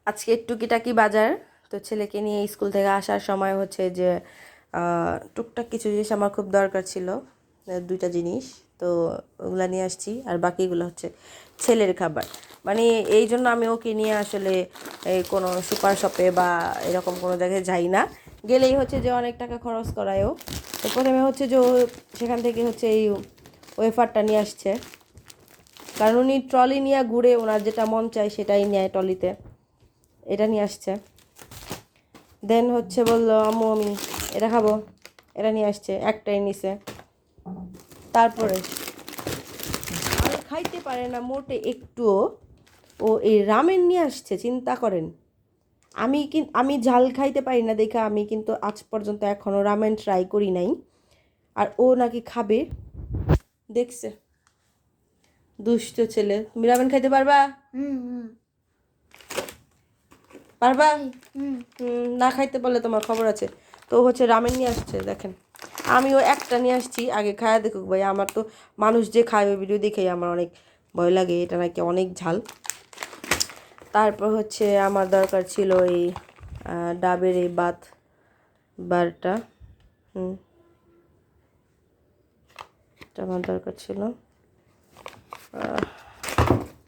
আজকে টুকিটাকি বাজার। তো ছেলেকে নিয়ে স্কুল থেকে আসার সময় হচ্ছে যে টুকটাক কিছু জিনিস আমার খুব দরকার ছিল, দুইটা জিনিস। তো ওগুলা নিয়ে আসছি, আর বাকিগুলো হচ্ছে ছেলের খাবার। মানে এই জন্য আমি ওকে নিয়ে আসলে এই কোনো সুপার শপে বা এরকম কোনো জায়গায় যাই না। গেলেই হচ্ছে যে অনেক টাকা খরচ করায়ও। তো প্রথমে হচ্ছে যে ও সেখান থেকে হচ্ছে এই ওয়েফারটা নিয়ে আসছে, কারণ উনি ট্রলি নিয়ে ঘুরে, ওনার যেটা মন চায় সেটাই নেয় ট্রলিতে। এটা নিয়ে আসছে। দেন হচ্ছে বললো আম্মু আমি এটা খাবো, এটা নিয়ে আসছে, একটাই নিছে। তারপরে আর খাইতে পারে না মোটে একটুও, ও এই রামেন নিয়ে আসছে, চিন্তা করেন। আমি ঝাল খাইতে পারি না দেখে আমি কিন্তু আজ পর্যন্ত এখনও রামেন ট্রাই করি নাই, আর ও নাকি খাবে। দেখছে, দুষ্ট ছেলে। তুমি রামেন খাইতে পারবা? পারবা? না খাইতে পারলে তোমার খবর আছে। তো হচ্ছে রামেন নিয়ে আসছে, দেখেন। আমিও একটা নিয়ে আসছি, আগে খায়া দেখুক ভাই। আমার তো মানুষ যে খায় ওই ভিডিও দেখেই আমার অনেক ভয় লাগে, এটা নাকি অনেক ঝাল। তারপর হচ্ছে আমার দরকার ছিল এই ডাবের এই বারটা। এটা আমার দরকার ছিল।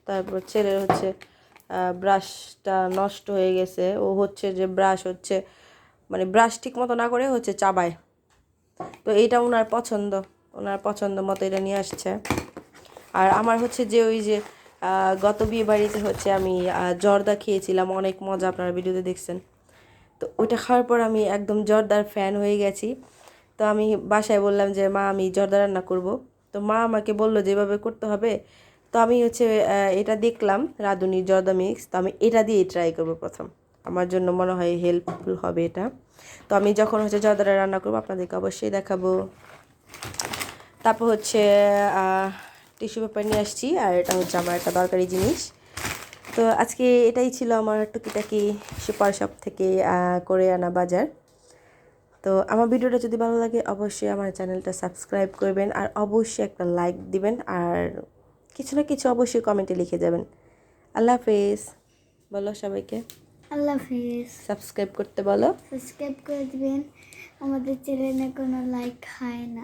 তারপর ছেলের হচ্ছে ব্রাশটা নষ্ট হয়ে গেছে। ও হচ্ছে যে ব্রাশ হচ্ছে মানে ব্রাশ ঠিক মতো না করে হচ্ছে চাবায়। তো এইটা ওনার পছন্দ মতো এটা নিয়ে আসছে। আর আমার হচ্ছে যে ওই যে গত বিয়ে বাড়িতে হচ্ছে আমি জর্দা খেয়েছিলাম, অনেক মজা, আপনারা ভিডিওতে দেখছেন। তো ওইটা খাওয়ার পর আমি একদম জর্দার ফ্যান হয়ে গেছি। তো আমি বাসায় বললাম যে মা আমি জর্দা রান্না করব। তো মা আমাকে বললো যেভাবে করতে হবে। তো আমি হচ্ছে এটা দেখলাম রাঁধুনির জর্দা মিক্স, তো আমি এটা দিয়েই ট্রাই করবো প্রথম। আমার জন্য মনে হয় হেল্পফুল হবে এটা। তো আমি যখন হচ্ছে জর্দাটা রান্না করবো আপনাদেরকে অবশ্যই দেখাবো। তারপর হচ্ছে টিস্যু পেপার নিয়ে আসছি, আর এটা হচ্ছে আমার একটা দরকারি জিনিস। তো আজকে এটাই ছিল আমার টুকিটাকি সুপার শপ থেকে করে আনা বাজার। তো আমার ভিডিওটা যদি ভালো লাগে অবশ্যই আমার চ্যানেলটা সাবস্ক্রাইব করবেন, আর অবশ্যই একটা লাইক দিবেন, আর কিছু না কিছু অবশ্যই কমেন্টে লিখে যাবেন। আল্লাহ হাফেজ বলো সবাইকে। আল্লাহ হাফিজ। সাবস্ক্রাইব করতে বলো। সাবস্ক্রাইব করে দিবেন। আমাদের চ্যানেলে কোনো লাইক হয় না।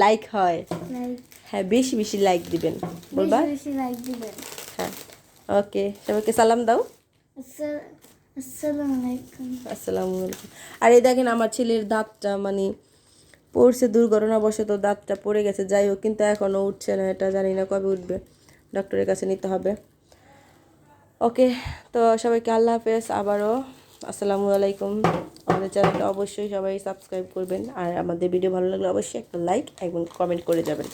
লাইক হয়, লাইক, হ্যাঁ বেশি বেশি লাইক দিবেন বলবা। বেশি বেশি লাইক দিবেন। হ্যাঁ, ওকে, সবাইকে সালাম দাও। আসসালামু আলাইকুম। আসসালামু আলাইকুম। আর এই দেখেন আমার ছেলের দাঁতটা মানে পড়ছে, দুর্ঘটনাবশত দাঁতটা পড়ে গেছে। যাই হোক, কিন্তু এখনও উঠছে না, এটা জানি না কবে উঠবে, ডক্টরের কাছে নিতে হবে। ওকে, তো সবাইকে আল্লাহ হাফেজ, আবারও আসসালামু আলাইকুম। আমাদের চ্যানেলটা অবশ্যই সবাই সাবস্ক্রাইব করবেন, আর আমাদের ভিডিও ভালো লাগলে অবশ্যই একটা লাইক এবং কমেন্ট করে যাবেন।